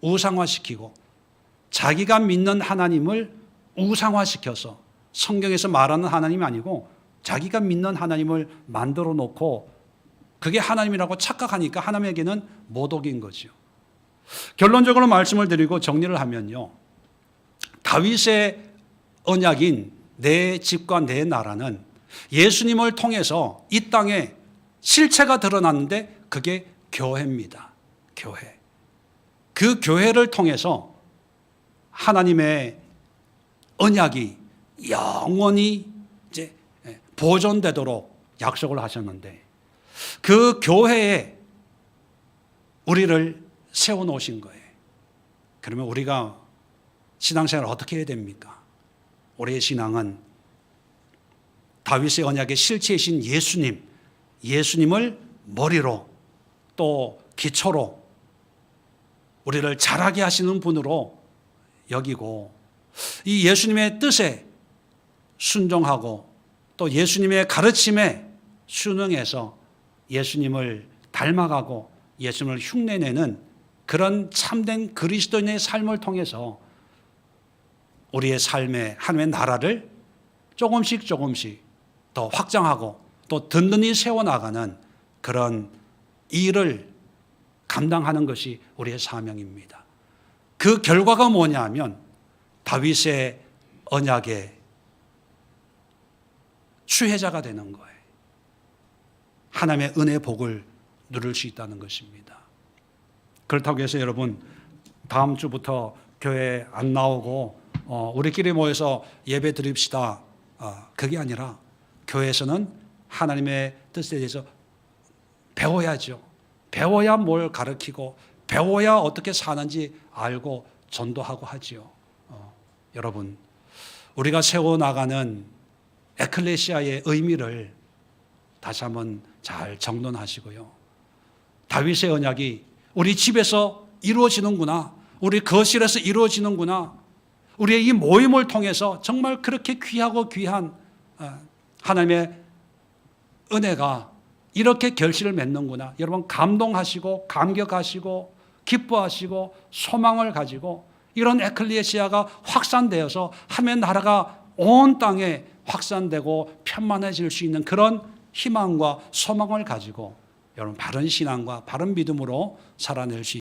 우상화시키고 자기가 믿는 하나님을 우상화시켜서 성경에서 말하는 하나님이 아니고 자기가 믿는 하나님을 만들어 놓고 그게 하나님이라고 착각하니까 하나님에게는 모독인 거죠. 결론적으로 말씀을 드리고 정리를 하면요. 다윗의 언약인 내 집과 내 나라는 예수님을 통해서 이 땅에 실체가 드러났는데 그게 교회입니다. 교회. 그 교회를 통해서 하나님의 언약이 영원히 이제 보존되도록 약속을 하셨는데 그 교회에 우리를 세워놓으신 거예요. 그러면 우리가 신앙생활을 어떻게 해야 됩니까? 우리의 신앙은 다윗의 언약의 실체이신 예수님을 머리로 또 기초로 우리를 자라게 하시는 분으로 여기고 이 예수님의 뜻에 순종하고 또 예수님의 가르침에 순응해서 예수님을 닮아가고 예수님을 흉내내는 그런 참된 그리스도인의 삶을 통해서 우리의 삶의 하나님의 나라를 조금씩 더 확장하고 또 든든히 세워나가는 그런 일을 감당하는 것이 우리의 사명입니다. 그 결과가 뭐냐 하면 다윗의 언약의 수혜자가 되는 거예요. 하나님의 은혜의 복을 누릴 수 있다는 것입니다. 그렇다고 해서 여러분 다음 주부터 교회 안 나오고 우리끼리 모여서 예배 드립시다. 그게 아니라 교회에서는 하나님의 뜻에 대해서 배워야죠. 배워야 뭘 가르치고 배워야 어떻게 사는지 알고 전도하고 하지요. 여러분 우리가 세워나가는 에클레시아의 의미를 다시 한번 잘 정론하시고요. 다윗의 언약이 우리 집에서 이루어지는구나. 우리 거실에서 이루어지는구나. 우리의 이 모임을 통해서 정말 그렇게 귀하고 귀한 하나님의 은혜가 이렇게 결실을 맺는구나. 여러분 감동하시고 감격하시고 기뻐하시고 소망을 가지고 이런 에클레시아가 확산되어서 하나님의 나라가 온 땅에 확산되고 편만해질 수 있는 그런 희망과 소망을 가지고 여러분 바른 신앙과 바른 믿음으로 살아낼 수